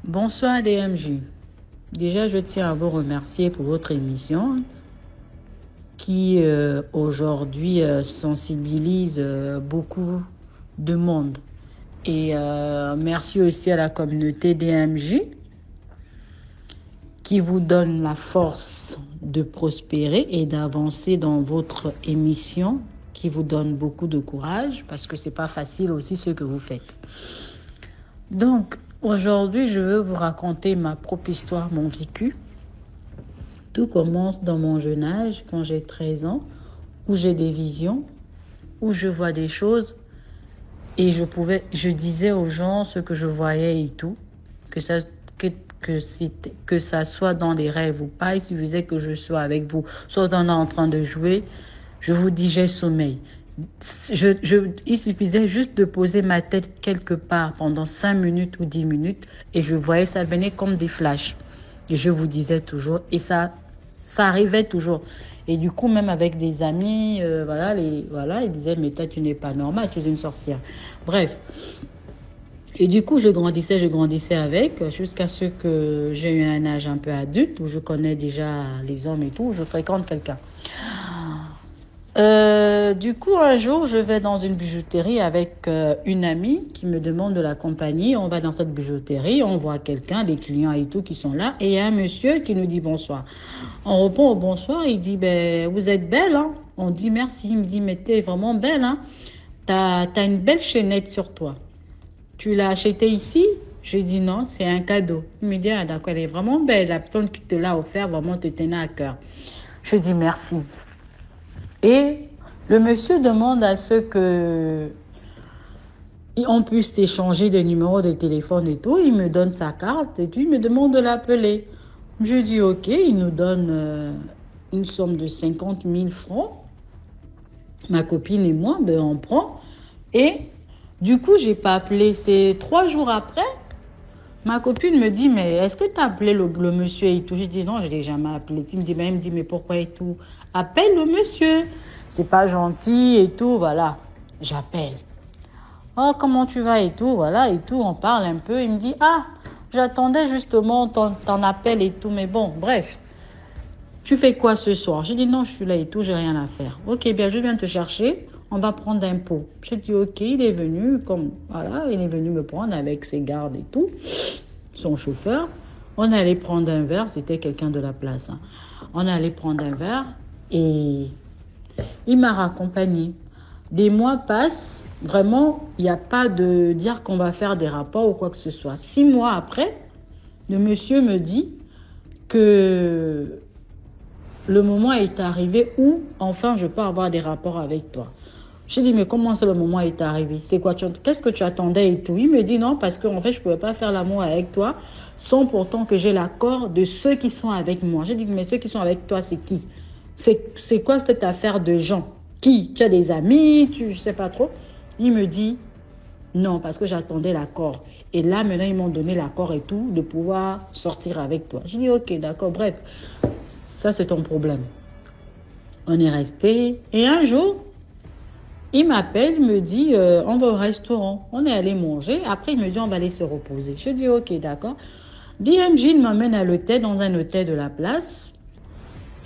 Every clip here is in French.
Bonsoir DMJ. Déjà, je tiens à vous remercier pour votre émission qui aujourd'hui sensibilise beaucoup de monde. Et merci aussi à la communauté DMJ qui vous donne la force de prospérer et d'avancer dans votre émission, qui vous donne beaucoup de courage parce que c'est pas facile aussi ce que vous faites. Donc, aujourd'hui, je veux vous raconter ma propre histoire, mon vécu. Tout commence dans mon jeune âge, quand j'ai 13 ans, où j'ai des visions, où je vois des choses et je disais aux gens ce que je voyais et tout, que ça soit dans des rêves ou pas, il suffisait que je sois avec vous, soit on est en train de jouer, je vous dis j'ai sommeil. Il suffisait juste de poser ma tête quelque part pendant 5 minutes ou 10 minutes et je voyais ça venait comme des flashs. Et je vous disais toujours, et ça arrivait toujours. Et du coup, même avec des amis, ils disaient, mais toi, tu n'es pas normal, tu es une sorcière. Bref. Et du coup, je grandissais avec, jusqu'à ce que j'ai eu un âge un peu adulte, où je connais déjà les hommes et tout, où je fréquente quelqu'un. Du coup, un jour, je vais dans une bijouterie avec une amie qui me demande de l'accompagner. On va dans cette bijouterie, on voit quelqu'un, les clients et tout qui sont là, et il y a un monsieur qui nous dit bonsoir. On répond au bonsoir, il dit, ben, vous êtes belle, hein? On dit merci, il me dit, mais t'es vraiment belle, hein? T'as une belle chaînette sur toi. Tu l'as achetée ici? Je dis non, c'est un cadeau. Il me dit, ah d'accord, elle est vraiment belle, la personne qui te l'a offert vraiment te tenait à cœur. Je dis merci. Et le monsieur demande à ce que on puisse échanger des numéros de téléphone et tout. Il me donne sa carte et puis il me demande de l'appeler. Je dis ok, il nous donne une somme de 50 000 francs. Ma copine et moi, ben, on prend. Et du coup, j'ai pas appelé. C'est 3 jours après. Ma copine me dit, mais est-ce que tu as appelé le monsieur et tout? Je dis, non, je ne l'ai jamais appelé. Il me dit, mais pourquoi et tout? Appelle le monsieur. C'est pas gentil et tout, voilà. J'appelle. Oh, comment tu vas et tout, voilà, et tout. On parle un peu. Il me dit, ah, j'attendais justement ton appel et tout, mais bon, bref. Tu fais quoi ce soir? Je dis, non, je suis là et tout, j'ai rien à faire. Ok, bien, je viens te chercher. On va prendre un pot. Je dis, ok, il est venu me prendre avec ses gardes et tout, son chauffeur. On allait prendre un verre, c'était quelqu'un de la place. Hein. On allait prendre un verre et il m'a raccompagné. Des mois passent, vraiment, il n'y a pas de dire qu'on va faire des rapports ou quoi que ce soit. 6 mois après, le monsieur me dit que le moment est arrivé où, enfin, je peux avoir des rapports avec toi. Je dis, mais comment ça, le moment est arrivé? C'est quoi? Qu'est-ce que tu attendais et tout? Il me dit non, parce qu'en fait, je ne pouvais pas faire l'amour avec toi sans pourtant que j'ai l'accord de ceux qui sont avec moi. Je dis, mais ceux qui sont avec toi, c'est qui? C'est quoi cette affaire de gens? Qui? Tu as des amis? Je ne sais pas trop. Il me dit non, parce que j'attendais l'accord. Et là, maintenant, ils m'ont donné l'accord et tout, de pouvoir sortir avec toi. Je dis, ok, d'accord, bref. Ça, c'est ton problème. On est resté. Et un jour, il m'appelle, il me dit, on va au restaurant. On est allé manger. Après, il me dit, on va aller se reposer. Je dis, ok, d'accord. DMJ m'amène à l'hôtel, dans un hôtel de la place.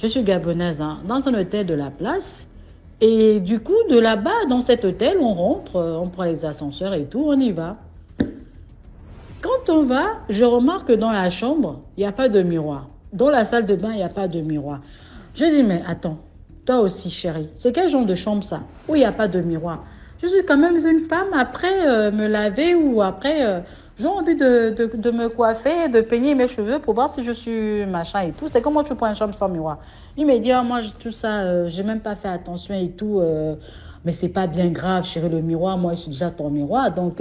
Je suis gabonaise, hein, dans un hôtel de la place. Et du coup, de là-bas, dans cet hôtel, on rentre, on prend les ascenseurs et tout, on y va. Quand on va, je remarque que dans la chambre, il n'y a pas de miroir. Dans la salle de bain, il n'y a pas de miroir. Je dis, mais attends, toi aussi, chérie, c'est quel genre de chambre ça? Où il n'y a pas de miroir? Je suis quand même une femme, après me laver ou après, j'ai envie de me coiffer, de peigner mes cheveux pour voir si je suis machin et tout. C'est comment tu prends une chambre sans miroir? Il me dit, ah, moi, tout ça, j'ai même pas fait attention et tout. Mais c'est pas bien grave, chérie, le miroir. Moi, je suis déjà ton miroir. Donc,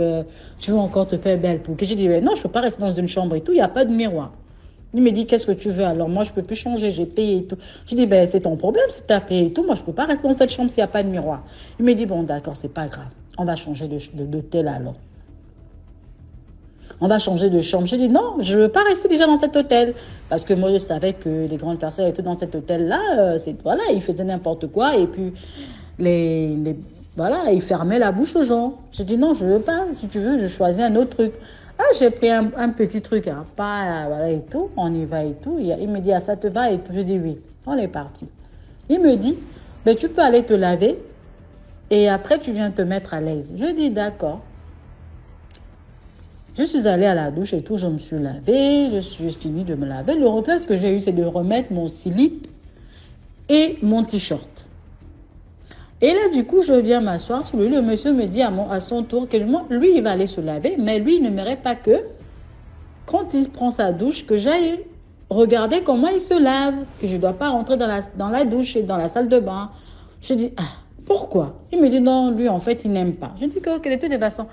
tu veux encore te faire belle pour que je dis, mais non, je peux pas rester dans une chambre et tout. Il n'y a pas de miroir. Il me dit, qu'est-ce que tu veux? Alors, moi, je peux plus changer, j'ai payé et tout. Je dis, ben, c'est ton problème si tu as payé et tout. Moi, je peux pas rester dans cette chambre s'il n'y a pas de miroir. Il me dit, bon, d'accord, c'est pas grave. On va changer d'hôtel alors. On va changer de chambre. Je dis, non, je veux pas rester déjà dans cet hôtel. Parce que moi, je savais que les grandes personnes étaient dans cet hôtel-là. Voilà, ils faisaient n'importe quoi. Et puis, voilà, ils fermaient la bouche aux gens. Je dis, non, je veux pas. Si tu veux, je choisis un autre truc. Ah, Ah, j'ai pris un petit truc, hein, pas, voilà et tout, on y va et tout. Il me dit, ah, ça te va et tout. Je dis oui, on est parti. Il me dit, ben, tu peux aller te laver et après tu viens te mettre à l'aise. Je dis d'accord. Je suis allée à la douche et tout, je me suis lavée, je suis fini de me laver. Le réflexe que j'ai eu, c'est de remettre mon slip et mon t-shirt. Et là, du coup, je viens m'asseoir sur lui. Le monsieur me dit à son tour que lui, il va aller se laver, mais lui, il ne n'aimerait pas que, quand il prend sa douche, que j'aille regarder comment il se lave, que je ne dois pas rentrer dans la douche et dans la salle de bain. Je dis, ah, pourquoi? Il me dit, non, lui, en fait, il n'aime pas. Je dis que, ok, de toutes les façons,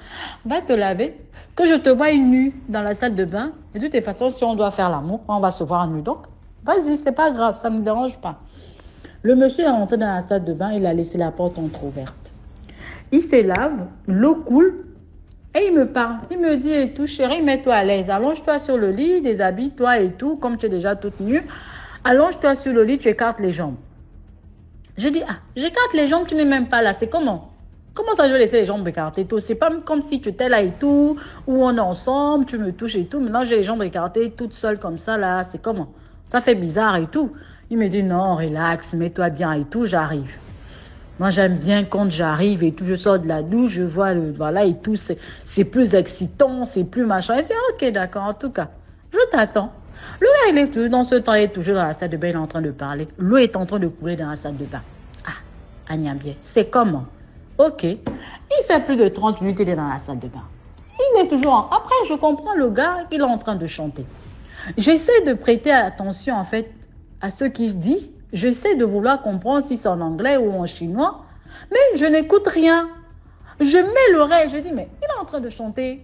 va te laver, que je te voie nue dans la salle de bain. De toutes les façons, si on doit faire l'amour, on va se voir nu. Donc, vas-y, c'est pas grave, ça ne me dérange pas. Le monsieur est rentré dans la salle de bain, il a laissé la porte entrouverte. Il se lave, l'eau coule, et il me parle. Il me dit et tout, chérie, mets-toi à l'aise. Allonge-toi sur le lit, déshabille-toi et tout, comme tu es déjà toute nue. Allonge-toi sur le lit, tu écartes les jambes. Je dis, ah, j'écarte les jambes, tu n'es même pas là. C'est comment? Comment ça, je vais laisser les jambes écartées et tout? C'est pas comme si tu étais là et tout, où on est ensemble, tu me touches et tout. Maintenant, j'ai les jambes écartées toute seule comme ça, là. C'est comment? Ça fait bizarre et tout. Il me dit, non, relax, mets-toi bien et tout, j'arrive. Moi, j'aime bien quand j'arrive et tout, je sors de la douche, je vois voilà et tout, c'est plus excitant, c'est plus machin. Il dit, ok, d'accord, en tout cas, je t'attends. Le gars, il est toujours, dans ce temps, il est toujours dans la salle de bain, il est en train de parler. L'eau est en train de couler dans la salle de bain. Ah, Agnambie, c'est comment? Ok. Il fait plus de 30 minutes, il est dans la salle de bain. Il est toujours Après, je comprends le gars, il est en train de chanter. J'essaie de prêter attention, en fait, à ce qu'il dit. J'essaie de vouloir comprendre si c'est en anglais ou en chinois, mais je n'écoute rien. Je mets l'oreille, je dis, mais il est en train de chanter.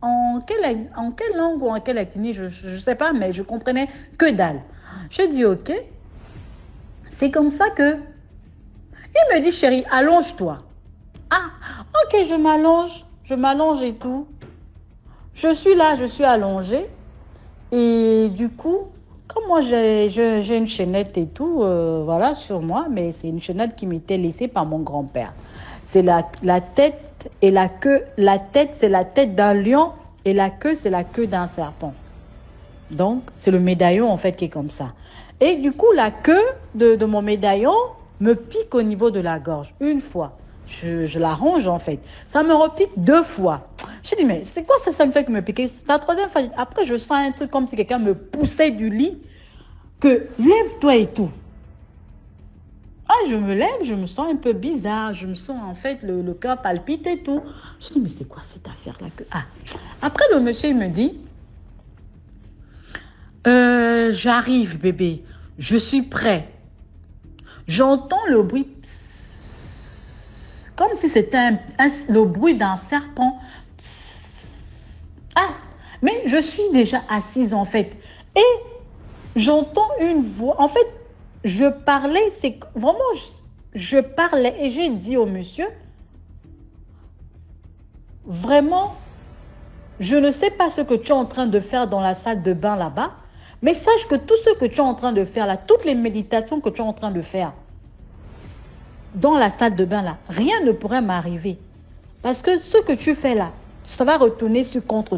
En quelle langue ou en quelle ethnie, je ne sais pas, mais je comprenais que dalle. Je dis, ok. C'est comme ça que... Il me dit, chérie, allonge-toi. Ah, ok, je m'allonge et tout. Je suis là, je suis allongée. Et du coup, comme moi j'ai une chaînette et tout, voilà, sur moi, mais c'est une chaînette qui m'était laissée par mon grand-père. C'est la tête et la queue. La tête, c'est la tête d'un lion et la queue, c'est la queue d'un serpent. Donc, c'est le médaillon en fait qui est comme ça. Et du coup, la queue de mon médaillon me pique au niveau de la gorge. Une fois, je la ronge en fait. Ça me repique 2 fois. Je dis, mais c'est quoi ça, ça me fait que me piquer? C'est la 3e fois. Après, je sens un truc comme si quelqu'un me poussait du lit. Que lève-toi et tout. Ah, je me lève, je me sens un peu bizarre. Je me sens en fait le cœur palpite et tout. Je dis, mais c'est quoi cette affaire-là que... Ah. Après, le monsieur, il me dit, j'arrive, bébé. Je suis prêt. J'entends le bruit, comme si c'était le bruit d'un serpent. Ah, mais je suis déjà assise en fait. Et j'entends une voix. En fait, je parlais, c'est vraiment, je parlais et j'ai dit au monsieur, vraiment, je ne sais pas ce que tu es en train de faire dans la salle de bain là-bas, mais sache que tout ce que tu es en train de faire là, toutes les méditations que tu es en train de faire dans la salle de bain là, rien ne pourrait m'arriver. Parce que ce que tu fais là, ça va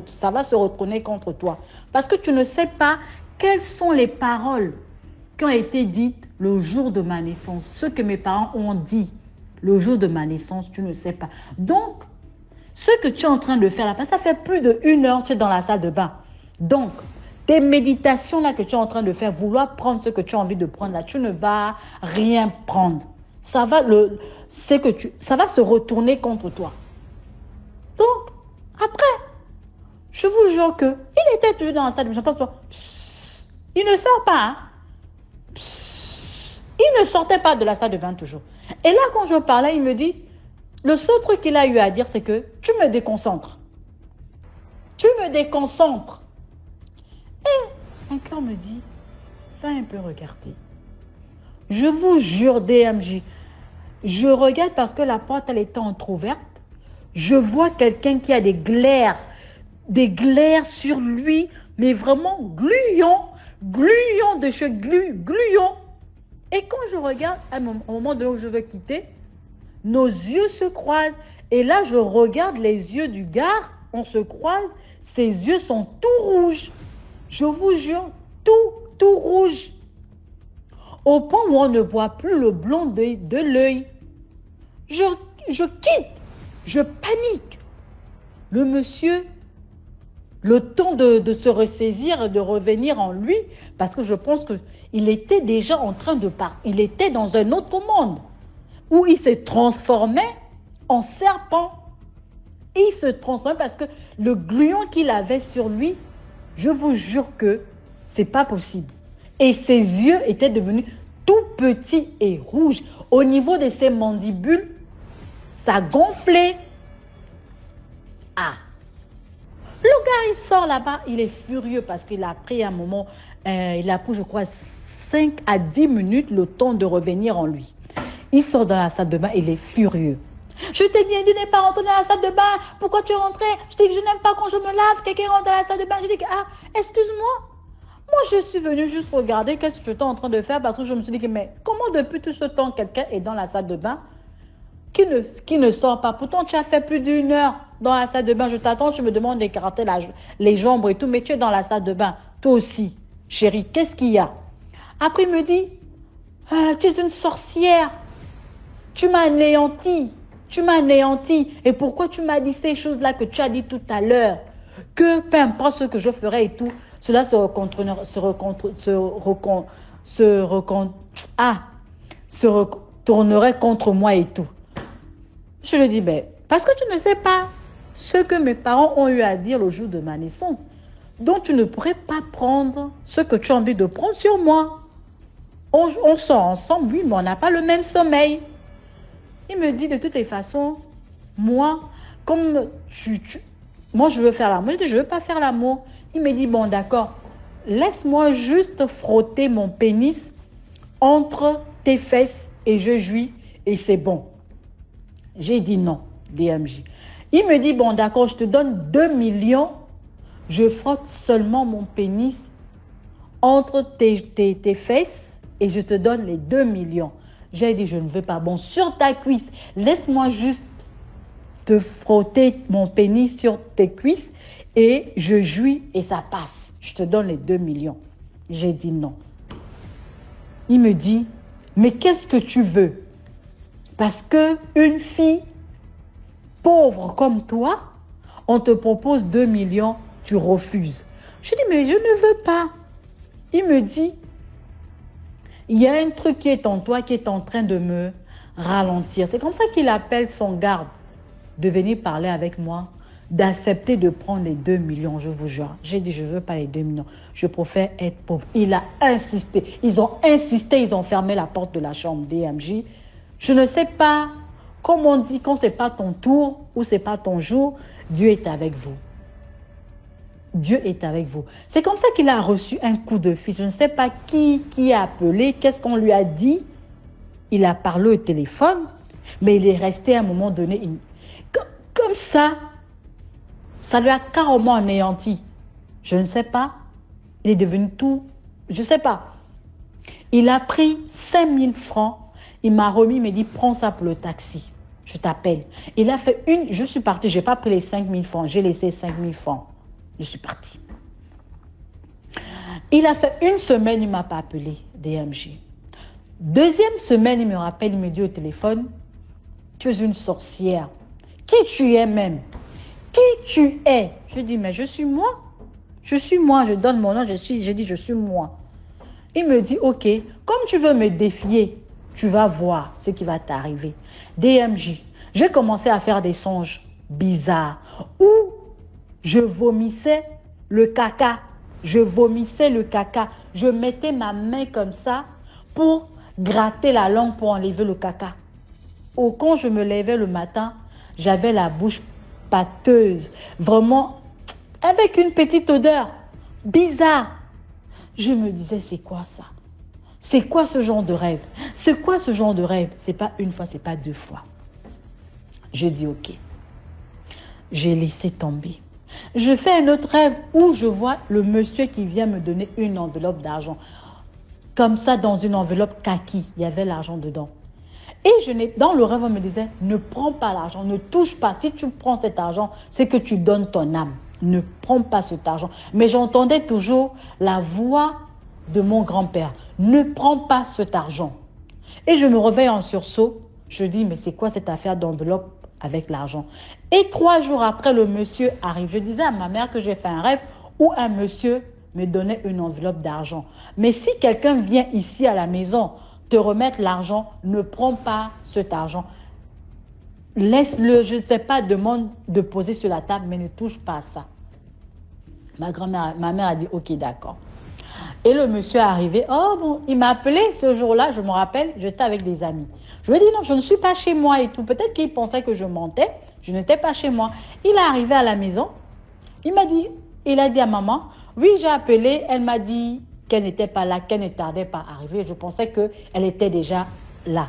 ça va se retourner contre toi. Parce que tu ne sais pas quelles sont les paroles qui ont été dites le jour de ma naissance. Ce que mes parents ont dit le jour de ma naissance, tu ne sais pas. Donc, ce que tu es en train de faire là, parce que ça fait plus d'1 heure que tu es dans la salle de bain. Donc, tes méditations là que tu es en train de faire, vouloir prendre ce que tu as envie de prendre là, tu ne vas rien prendre. Ça va se retourner contre toi. Donc, après, je vous jure que il était toujours dans la salle de bain. J'entends ça. Il ne sort pas. Hein? Il ne sortait pas de la salle de bain toujours. Et là, quand je parlais, il me dit, le seul truc qu'il a eu à dire, c'est que tu me déconcentres. Tu me déconcentres. Et un cœur me dit, va un peu regarder. Je vous jure, DMJ, je regarde parce que la porte, elle était entrouverte. Je vois quelqu'un qui a des glaires sur lui, mais vraiment gluants de chez gluants. Et quand je regarde, au moment où je veux quitter, nos yeux se croisent. Et là, je regarde les yeux du gars, on se croise. Ses yeux sont tout rouges. Je vous jure, tout rouge. Au point où on ne voit plus le blanc de l'œil. Je quitte. Je panique. Le monsieur, le temps de se ressaisir et de revenir en lui, parce que je pense qu'il était déjà en train de partir. Il était dans un autre monde où il s'est transformé en serpent. Et il se transformait parce que le gluon qu'il avait sur lui, je vous jure que c'est pas possible. Et ses yeux étaient devenus tout petits et rouges. Au niveau de ses mandibules, ça gonflait. Ah! Le gars, il sort là-bas, il est furieux parce qu'il a pris un moment, il a pris, je crois, 5 à 10 minutes le temps de revenir en lui. Il sort dans la salle de bain, il est furieux. Je t'ai bien dit de ne pas rentrer dans la salle de bain. Pourquoi tu es rentré? Je t'ai dit que je n'aime pas quand je me lave. Quelqu'un rentre dans la salle de bain. J'ai dit, ah, excuse-moi. Moi, je suis venue juste regarder qu'est-ce que tu étais en train de faire parce que je me suis dit, mais comment depuis tout ce temps, quelqu'un est dans la salle de bain qui ne sort pas? Pourtant, tu as fait plus d'1 heure dans la salle de bain. Je t'attends, tu me demandes d'écarter les jambes et tout, mais tu es dans la salle de bain. Toi aussi, chérie, qu'est-ce qu'il y a? Après, il me dit, tu es une sorcière. Tu m'as anéanti. Tu m'as anéanti. Et pourquoi tu m'as dit ces choses-là que tu as dit tout à l'heure? Que peu importe ce que je ferai et tout, cela se retournerait contre moi et tout. Je lui dis, ben, parce que tu ne sais pas ce que mes parents ont eu à dire le jour de ma naissance. Donc tu ne pourrais pas prendre ce que tu as envie de prendre sur moi. On sort ensemble, oui, mais on n'a pas le même sommeil. Il me dit de toutes les façons, moi, comme moi je veux faire l'amour. Je dis, je ne veux pas faire l'amour. Il me dit, bon d'accord, laisse-moi juste frotter mon pénis entre tes fesses et je jouis et c'est bon. J'ai dit non, DMJ. Il me dit, bon d'accord, je te donne 2 millions, je frotte seulement mon pénis entre tes fesses et je te donne les 2 millions. J'ai dit, je ne veux pas. Bon, sur ta cuisse, laisse-moi juste te frotter mon pénis sur tes cuisses et je jouis et ça passe. Je te donne les 2 millions. J'ai dit non. Il me dit, mais qu'est-ce que tu veux? Parce qu'une fille pauvre comme toi, on te propose 2 millions, tu refuses. Je dis, mais je ne veux pas. Il me dit, il y a un truc qui est en toi qui est en train de me ralentir. C'est comme ça qu'il appelle son garde de venir parler avec moi, d'accepter de prendre les 2 millions, je vous jure. J'ai dit, je ne veux pas les 2 millions. Je préfère être pauvre. Il a insisté. Ils ont insisté, ils ont fermé la porte de la chambre DMJ. Je ne sais pas, comme on dit, quand ce n'est pas ton tour ou ce n'est pas ton jour, Dieu est avec vous. Dieu est avec vous. C'est comme ça qu'il a reçu un coup de fil. Je ne sais pas qui a appelé, qu'est-ce qu'on lui a dit. Il a parlé au téléphone, mais il est resté à un moment donné. Comme ça lui a carrément anéanti. Je ne sais pas. Il est devenu tout. Je ne sais pas. Il a pris 5 000 francs. Il m'a remis, il m'a dit, prends ça pour le taxi. Je t'appelle. Il a fait je suis partie, je n'ai pas pris les 5 000 francs. J'ai laissé 5 000 francs. Je suis partie. Il a fait 1 semaine, il ne m'a pas appelé, DMJ. 2e semaine, il me rappelle, il me dit au téléphone, tu es une sorcière. Qui tu es même? Qui tu es? Je dis, mais je suis moi. Je suis moi, je donne mon nom, je dis, je suis moi. Il me dit, ok, comme tu veux me défier, tu vas voir ce qui va t'arriver. DMJ, j'ai commencé à faire des songes bizarres où je vomissais le caca. Je vomissais le caca. Je mettais ma main comme ça pour gratter la langue pour enlever le caca. Quand je me levais le matin, j'avais la bouche pâteuse. Vraiment, avec une petite odeur bizarre. Je me disais, c'est quoi ça? C'est quoi ce genre de rêve? C'est quoi ce genre de rêve? C'est pas 1 fois, c'est pas 2 fois. Je dis, ok. J'ai laissé tomber. Je fais un autre rêve où je vois le monsieur qui vient me donner une enveloppe d'argent. Comme ça, dans une enveloppe kaki, il y avait l'argent dedans. Et dans le rêve, on me disait, ne prends pas l'argent, ne touche pas. Si tu prends cet argent, c'est que tu donnes ton âme. ne prends pas cet argent. Mais j'entendais toujours la voix de mon grand-père. Ne prends pas cet argent. Et je me réveille en sursaut. Je dis, mais c'est quoi cette affaire d'enveloppe avec l'argent? Et 3 jours après, le monsieur arrive. Je disais à ma mère que j'ai fait un rêve où un monsieur me donnait une enveloppe d'argent. Mais si quelqu'un vient ici à la maison te remettre l'argent, ne prends pas cet argent. Laisse-le, je ne sais pas, demande de poser sur la table, mais ne touche pas à ça. Ma mère a dit, ok, d'accord. Et le monsieur est arrivé, oh bon, il m'a appelé ce jour-là, je me rappelle, j'étais avec des amis. Je lui ai dit, non, je ne suis pas chez moi et tout. Peut-être qu'il pensait que je mentais, je n'étais pas chez moi. Il est arrivé à la maison, il a dit à maman, oui, j'ai appelé, elle m'a dit qu'elle n'était pas là, qu'elle ne tardait pas à arriver. Je pensais qu'elle était déjà là.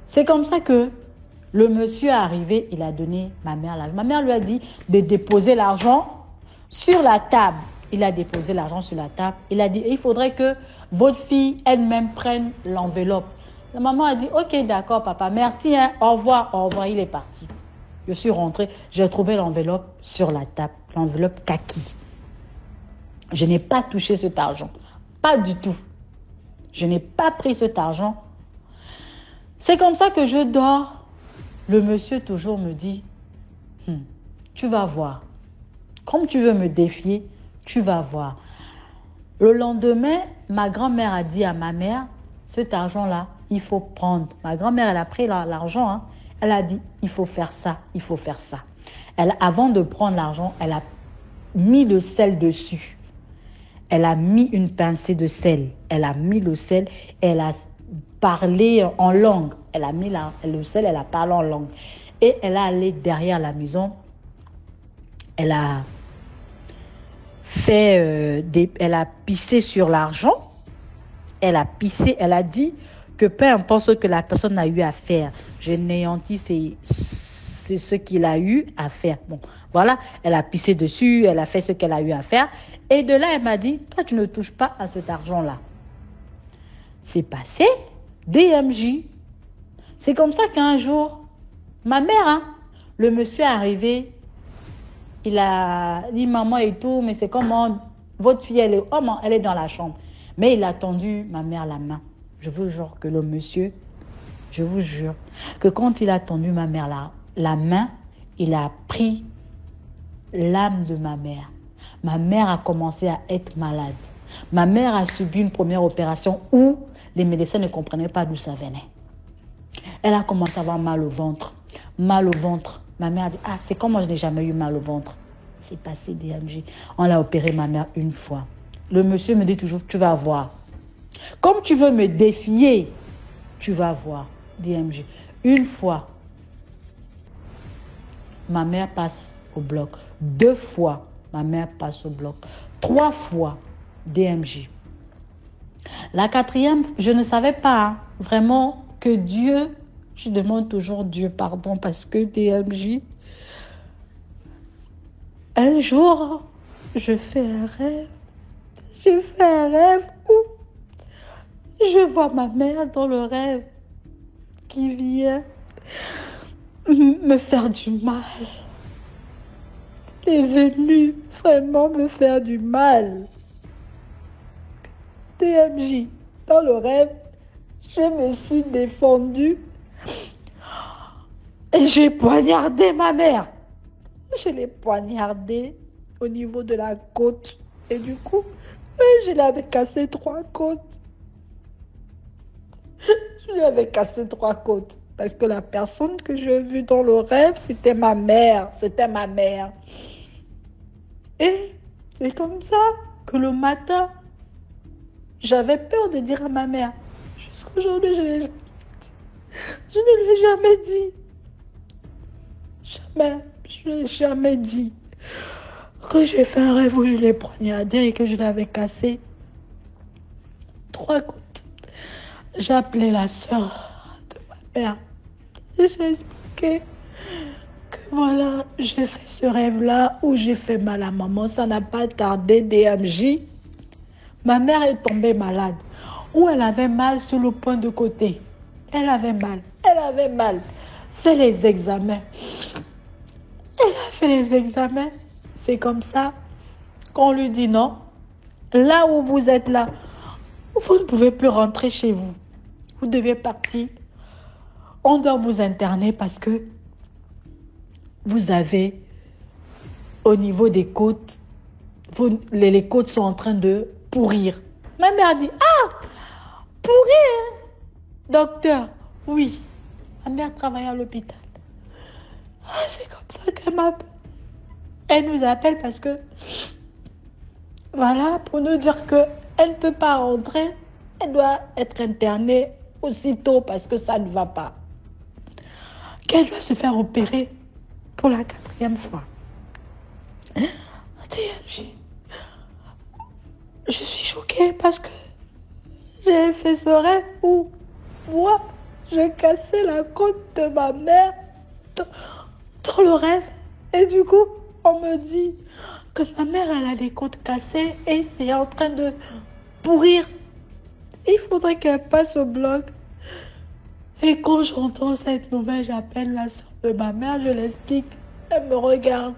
C'est comme ça que le monsieur est arrivé, il a donné ma mère l'argent. Ma mère lui a dit de déposer l'argent sur la table. Il a déposé l'argent sur la table. Il a dit, il faudrait que votre fille elle-même prenne l'enveloppe. La maman a dit, ok, d'accord, papa, merci, hein, au revoir, il est parti. Je suis rentrée, j'ai trouvé l'enveloppe sur la table, l'enveloppe kaki. Je n'ai pas touché cet argent, pas du tout. Je n'ai pas pris cet argent. C'est comme ça que je dors. Le monsieur toujours me dit, tu vas voir. Comme tu veux me défier, tu vas voir. Le lendemain, ma grand-mère a dit à ma mère, cet argent-là, il faut prendre. Ma grand-mère, elle a pris l'argent, hein. Elle a dit, il faut faire ça, il faut faire ça. Avant de prendre l'argent, elle a mis le sel dessus. Elle a mis une pincée de sel. Elle a mis le sel, elle a parlé en langue. Elle a mis le sel, elle a parlé en langue. Et elle est allée derrière la maison. Elle a fait elle a pissé sur l'argent. Elle a pissé, elle a dit que peu importe ce que la personne a eu à faire, je néantis c'est ce qu'il a eu à faire. Bon, voilà, elle a pissé dessus, elle a fait ce qu'elle a eu à faire. Et de là, elle m'a dit, toi, tu ne touches pas à cet argent-là. C'est passé, DMJ. C'est comme ça qu'un jour, ma mère, hein, le monsieur est arrivé, il a dit maman et tout, mais c'est comment votre fille, elle est dans la chambre. Mais il a tendu ma mère la main. Je vous jure que le monsieur, je vous jure que quand il a tendu ma mère la main, il a pris l'âme de ma mère. Ma mère a commencé à être malade. Ma mère a subi une première opération où les médecins ne comprenaient pas d'où ça venait. Elle a commencé à avoir mal au ventre. Mal au ventre. Ma mère a dit, c'est comme moi je n'ai jamais eu mal au ventre. C'est passé DMG. On l'a opéré ma mère une fois. Le monsieur me dit toujours, tu vas voir. Comme tu veux me défier, tu vas voir, DMG. Une fois, ma mère passe au bloc. 2 fois, ma mère passe au bloc. 3 fois, DMJ. La 4e, je ne savais pas vraiment que Dieu, je demande toujours Dieu pardon parce que DMJ, un jour, je fais un rêve. Je fais un rêve où je vois ma mère dans le rêve qui vient me faire du mal. Elle est venue vraiment me faire du mal. DMJ, dans le rêve, je me suis défendue et j'ai poignardé ma mère. Je l'ai poignardée au niveau de la côte et du coup, je lui avais cassé 3 côtes. Je lui avais cassé 3 côtes. Parce que la personne que j'ai vue dans le rêve, c'était ma mère. C'était ma mère. Et c'est comme ça que le matin, j'avais peur de dire à ma mère. Jusqu'aujourd'hui, je ne lui ai jamais dit. Jamais. Je ne lui ai jamais dit que j'ai fait un rêve où je l'ai poignardé et que je l'avais cassé 3 côtes. J'ai appelé la sœur de ma mère. J'ai expliqué que voilà, j'ai fait ce rêve-là où j'ai fait mal à maman. Ça n'a pas tardé, DMJ. Ma mère est tombée malade. Où elle avait mal sur le point de côté. Elle avait mal. Elle avait mal. Fait les examens. Elle a fait les examens. C'est comme ça qu'on lui dit non. Là où vous êtes là, vous ne pouvez plus rentrer chez vous. Vous devez partir. On doit vous interner parce que vous avez, au niveau des côtes, les côtes sont en train de pourrir. Ma mère dit, ah, pourrir, docteur, oui. Ma mère travaille à l'hôpital. Ah, c'est comme ça qu'elle m'appelle. Elle nous appelle parce que, voilà, pour nous dire qu'elle ne peut pas rentrer. Elle doit être internée aussitôt parce que ça ne va pas. Qu'elle doit se faire opérer pour la 4e fois. TMJ. Je suis choquée parce que j'ai fait ce rêve où moi, j'ai cassé la côte de ma mère dans le rêve. Et du coup, on me dit que ma mère, elle a les côtes cassées et c'est en train de pourrir. Il faudrait qu'elle passe au blog. Et quand j'entends cette nouvelle, j'appelle la soeur de ma mère, je l'explique. Elle me regarde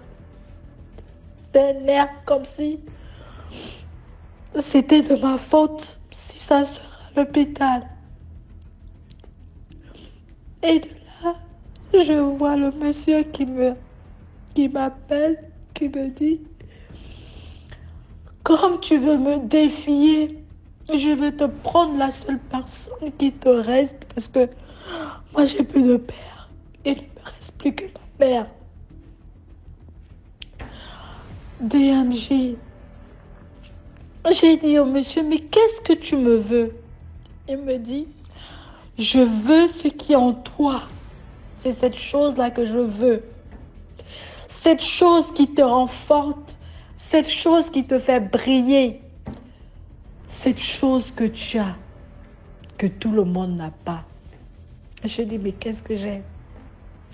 d'un air comme si c'était de ma faute si ça sera à l'hôpital. Et de là, je vois le monsieur qui m'appelle, qui me dit, comme tu veux me défier, je vais te prendre la seule personne qui te reste parce que moi j'ai plus de père. Il ne me reste plus que ma mère. DMJ. J'ai dit au monsieur, mais qu'est-ce que tu me veux? Il me dit, je veux ce qui est en toi. C'est cette chose-là que je veux. Cette chose qui te rend forte. Cette chose qui te fait briller. Cette chose que tu as, que tout le monde n'a pas. Je dis, mais qu'est-ce que j'ai?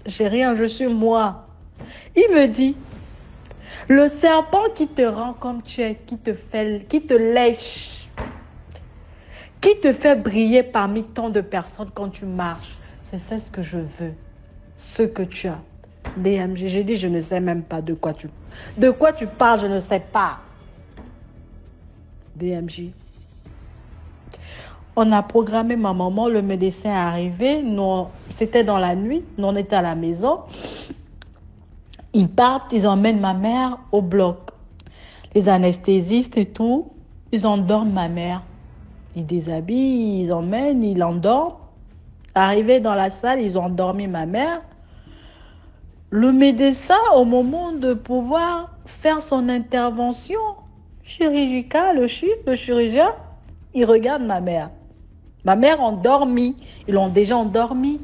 J'ai rien, je suis moi. Il me dit, le serpent qui te rend comme tu es, qui te lèche, qui te fait briller parmi tant de personnes quand tu marches, c'est ce que je veux, ce que tu as. DMJ, j'ai dit, je ne sais même pas de quoi tu parles, je ne sais pas. DMJ. On a programmé ma maman, le médecin est arrivé, c'était dans la nuit, nous on était à la maison. Ils partent, ils emmènent ma mère au bloc. Les anesthésistes et tout, ils endorment ma mère. Ils déshabillent, ils emmènent, ils l'endorment. Arrivés dans la salle, ils ont endormi ma mère. Le médecin, au moment de pouvoir faire son intervention chirurgicale, le chirurgien, il regarde ma mère. Ma mère endormie. Ils l'ont déjà endormie.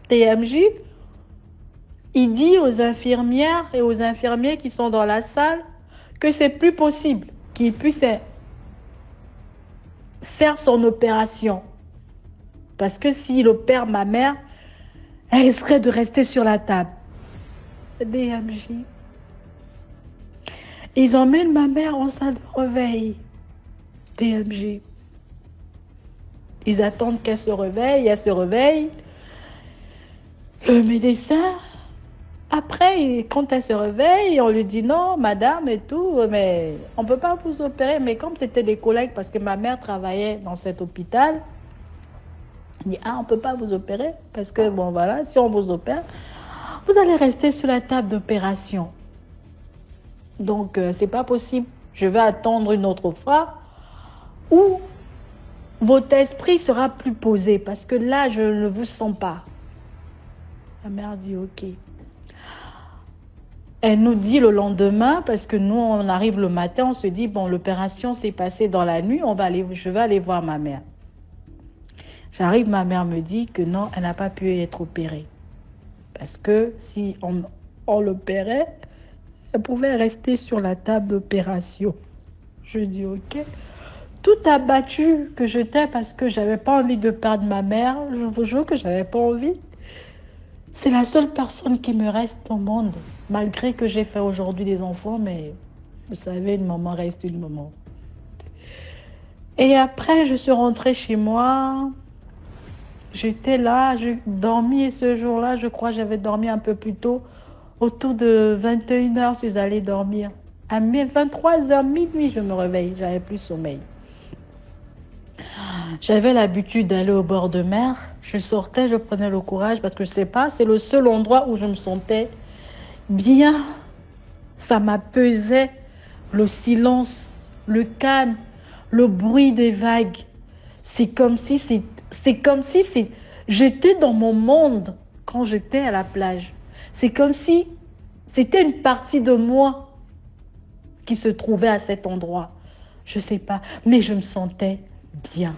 TMJ, il dit aux infirmières et aux infirmiers qui sont dans la salle que c'est plus possible qu'il puisse faire son opération. Parce que s'il opère ma mère, elle risquerait de rester sur la table. DMJ. Ils emmènent ma mère en salle de réveil. DMJ. Ils attendent qu'elle se réveille, elle se réveille. Le médecin, après, quand elle se réveille, on lui dit non, madame et tout, mais on ne peut pas vous opérer. Mais comme c'était des collègues, parce que ma mère travaillait dans cet hôpital, il dit, ah, on ne peut pas vous opérer, parce que, bon, voilà, si on vous opère, vous allez rester sur la table d'opération. Donc, c'est pas possible. Je vais attendre une autre fois où votre esprit sera plus posé, parce que là, je ne vous sens pas. La mère dit, ok. Elle nous dit le lendemain, parce que nous, on arrive le matin, on se dit, bon, l'opération s'est passée dans la nuit, je vais aller voir ma mère. J'arrive, ma mère me dit que non, elle n'a pas pu être opérée. Parce que si on l'opérait, elle pouvait rester sur la table d'opération. Je dis, ok. Tout abattu que j'étais parce que j'avais pas envie de perdre ma mère, je vous jure que j'avais pas envie. C'est la seule personne qui me reste au monde, malgré que j'ai fait aujourd'hui des enfants, mais vous savez, une maman reste une maman. Et après, je suis rentrée chez moi. J'étais là, j'ai dormi et ce jour-là, je crois que j'avais dormi un peu plus tôt. Autour de 21h, je suis allée dormir. À 23h, minuit, je me réveille. J'avais plus sommeil. J'avais l'habitude d'aller au bord de mer. Je sortais, je prenais le courage parce que je sais pas, c'est le seul endroit où je me sentais bien. Ça m'apaisait. Le silence, le calme, le bruit des vagues. C'est comme si j'étais dans mon monde quand j'étais à la plage. C'est comme si c'était une partie de moi qui se trouvait à cet endroit. Je sais pas, mais je me sentais bien.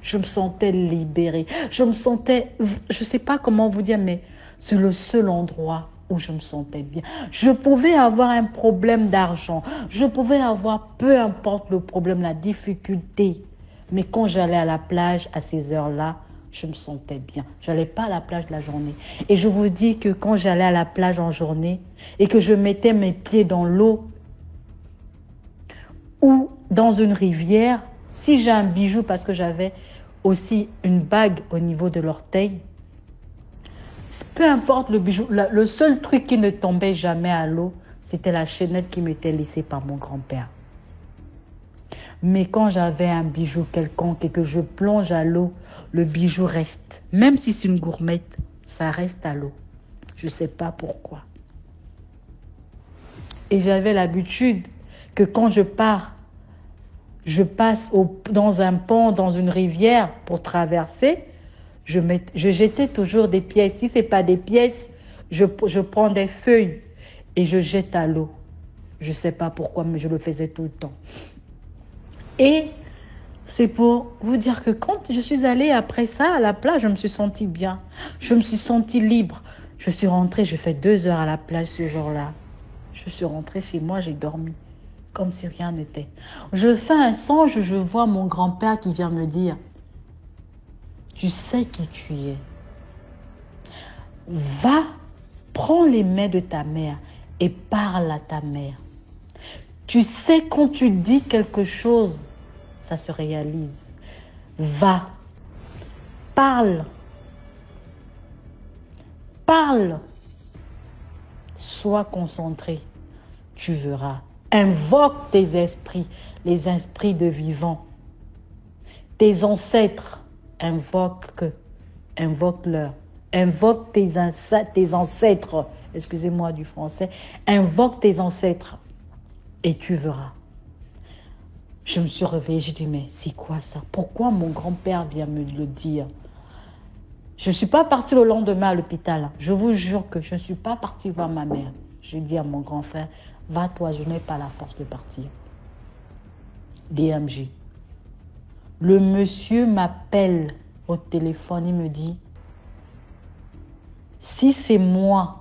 Je me sentais libérée. Je me sentais, je sais pas comment vous dire, mais c'est le seul endroit où je me sentais bien. Je pouvais avoir un problème d'argent. Je pouvais avoir, peu importe le problème, la difficulté. Mais quand j'allais à la plage à ces heures-là, je me sentais bien. Je n'allais pas à la plage la journée. Et je vous dis que quand j'allais à la plage en journée et que je mettais mes pieds dans l'eau ou dans une rivière, si j'ai un bijou, parce que j'avais aussi une bague au niveau de l'orteil, peu importe le bijou, le seul truc qui ne tombait jamais à l'eau, c'était la chaînette qui m'était laissée par mon grand-père. Mais quand j'avais un bijou quelconque et que je plonge à l'eau, le bijou reste. Même si c'est une gourmette, ça reste à l'eau. Je ne sais pas pourquoi. Et j'avais l'habitude que quand je pars, je passe dans un pont, dans une rivière pour traverser, je jetais toujours des pièces. Si ce n'est pas des pièces, je prends des feuilles et je jette à l'eau. Je ne sais pas pourquoi, mais je le faisais tout le temps. Et c'est pour vous dire que quand je suis allée après ça à la plage, je me suis sentie bien. Je me suis sentie libre. Je suis rentrée, je fais 2 heures à la plage ce jour-là. Je suis rentrée chez moi, j'ai dormi. Comme si rien n'était. Je fais un songe, je vois mon grand-père qui vient me dire, tu sais qui tu es. Va, prends les mains de ta mère et parle à ta mère. Tu sais quand tu dis quelque chose, ça se réalise. Va, parle, parle. Sois concentré, tu verras. Invoque tes esprits, les esprits de vivants. Tes ancêtres, invoque-leur. Invoque tes ancêtres, excusez-moi du français, invoque tes ancêtres et tu verras. Je me suis réveillée, j'ai dit, mais c'est quoi ça? Pourquoi mon grand-père vient me le dire? Je ne suis pas partie le lendemain à l'hôpital. Je vous jure que je ne suis pas partie voir ma mère. J'ai dit à mon grand frère, va-toi, je n'ai pas la force de partir. DMJ. Le monsieur m'appelle au téléphone, il me dit, si c'est moi,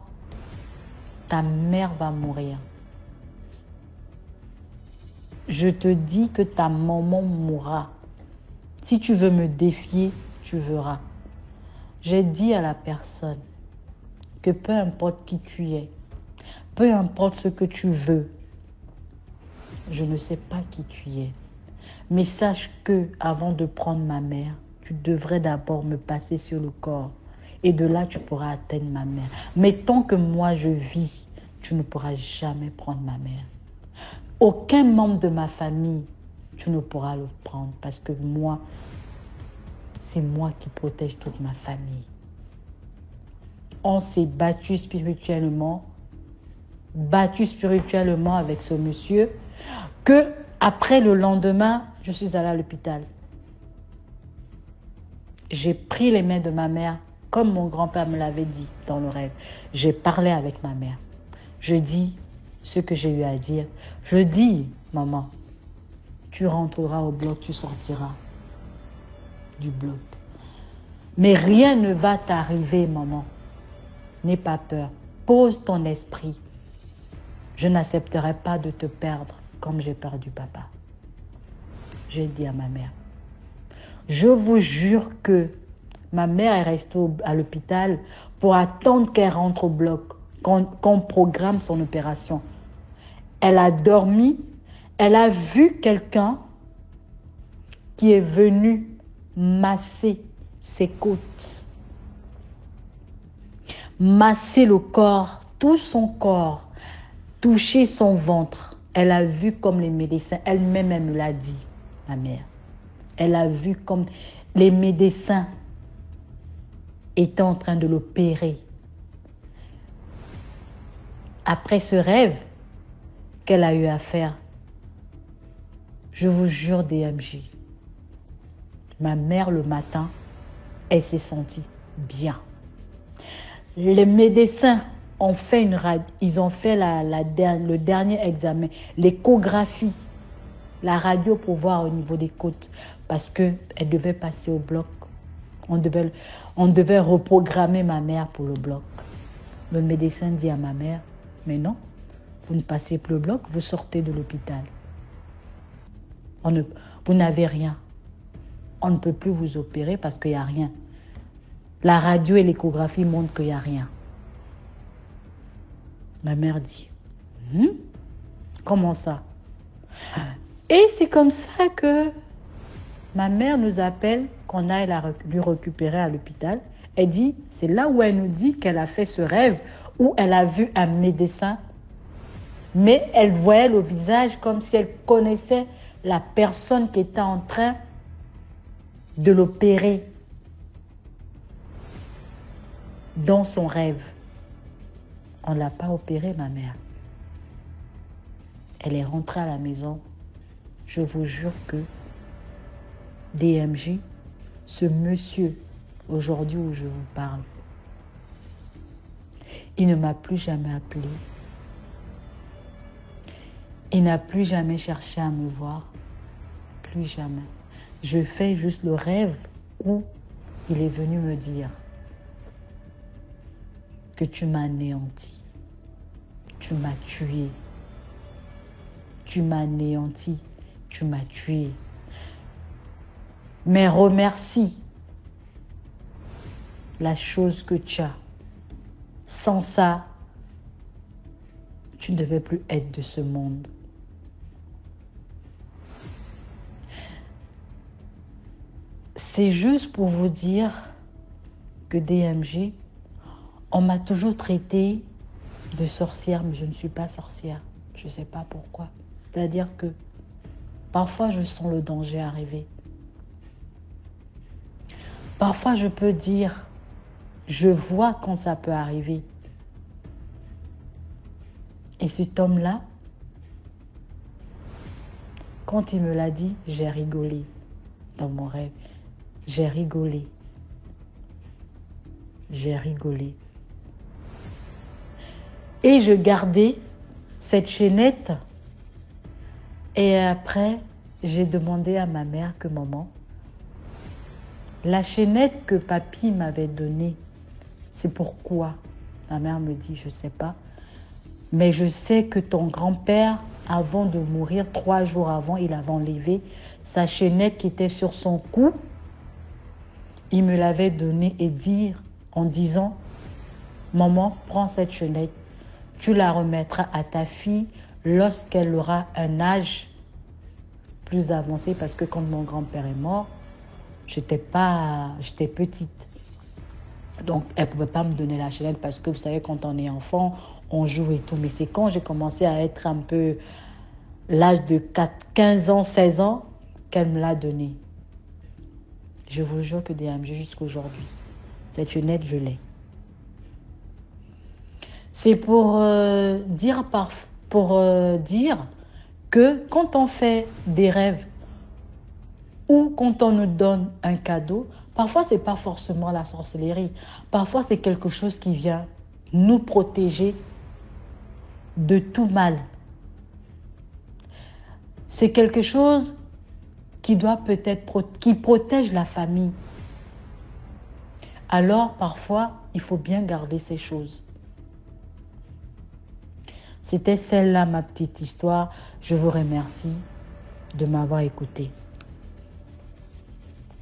ta mère va mourir. Je te dis que ta maman mourra. Si tu veux me défier, tu verras. J'ai dit à la personne que peu importe qui tu es, peu importe ce que tu veux, je ne sais pas qui tu es. Mais sache que avant de prendre ma mère, tu devrais d'abord me passer sur le corps. Et de là, tu pourras atteindre ma mère. Mais tant que moi, je vis, tu ne pourras jamais prendre ma mère. Aucun membre de ma famille, tu ne pourras le prendre parce que moi, c'est moi qui protège toute ma famille. On s'est battu spirituellement avec ce monsieur, que après le lendemain, je suis allée à l'hôpital. J'ai pris les mains de ma mère, comme mon grand-père me l'avait dit dans le rêve. J'ai parlé avec ma mère. Je dis ce que j'ai eu à dire. Je dis, maman, tu rentreras au bloc, tu sortiras du bloc. Mais rien ne va t'arriver, maman. N'aie pas peur. Pose ton esprit. Je n'accepterai pas de te perdre comme j'ai perdu papa. J'ai dit à ma mère. Je vous jure que ma mère est restée à l'hôpital pour attendre qu'elle rentre au bloc, qu'on programme son opération. Elle a dormi, elle a vu quelqu'un qui est venu masser ses côtes, masser le corps tout son corps, toucher son ventre. Elle a vu comme les médecins, elle-même, elle me l'a dit, ma mère. Elle a vu comme les médecins étaient en train de l'opérer. Après ce rêve qu'elle a eu à faire, je vous jure, DMJ, ma mère le matin, elle s'est sentie bien. Les médecins ont fait ils ont fait le dernier examen, l'échographie, la radio pour voir au niveau des côtes, parce qu'elle devait passer au bloc. On devait reprogrammer ma mère pour le bloc. Le médecin dit à ma mère, mais non, vous ne passez plus au bloc, vous sortez de l'hôpital. Vous n'avez rien. On ne peut plus vous opérer parce qu'il n'y a rien. La radio et l'échographie montrent qu'il n'y a rien. Ma mère dit, comment ça? Et c'est comme ça que ma mère nous appelle, qu'on aille lui récupérer à l'hôpital. Elle dit, c'est là où elle nous dit qu'elle a fait ce rêve, où elle a vu un médecin, mais elle voyait le visage comme si elle connaissait la personne qui était en train de l'opérer dans son rêve. On ne l'a pas opérée, ma mère. Elle est rentrée à la maison. Je vous jure que DMJ, ce monsieur, aujourd'hui où je vous parle, il ne m'a plus jamais appelé. Il n'a plus jamais cherché à me voir. Plus jamais. Je fais juste le rêve où il est venu me dire que tu m'as anéanti. Tu m'as tué. Tu m'as anéanti. Tu m'as tué. Mais remercie la chose que tu as. Sans ça, tu ne devais plus être de ce monde. C'est juste pour vous dire que DMJ, on m'a toujours traité de sorcière, mais je ne suis pas sorcière. Je ne sais pas pourquoi. C'est-à-dire que parfois, je sens le danger arriver. Parfois, je peux dire, je vois quand ça peut arriver. Et cet homme-là, quand il me l'a dit, j'ai rigolé dans mon rêve. J'ai rigolé. J'ai rigolé. Et je gardais cette chaînette. Et après, j'ai demandé à ma mère que maman, la chaînette que papy m'avait donnée, c'est pourquoi? Ma mère me dit, je ne sais pas. Mais je sais que ton grand-père, avant de mourir, 3 jours avant, il avait enlevé sa chaînette qui était sur son cou. Il me l'avait donnée et en disant, maman, prends cette chaînette, tu la remettras à ta fille lorsqu'elle aura un âge plus avancé, parce que quand mon grand-père est mort, j'étais petite. Donc, elle ne pouvait pas me donner la chaînette parce que, vous savez, quand on est enfant, on joue et tout. Mais c'est quand j'ai commencé à être un peu l'âge de 15 ans, 16 ans, qu'elle me l'a donnée. Je vous jure que DMJ jusqu'à aujourd'hui, cette chaînette, je l'ai. C'est pour dire que quand on fait des rêves ou quand on nous donne un cadeau, parfois ce n'est pas forcément la sorcellerie. Parfois c'est quelque chose qui vient nous protéger de tout mal. C'est quelque chose qui protège la famille. Alors parfois, il faut bien garder ces choses. C'était celle-là ma petite histoire. Je vous remercie de m'avoir écouté.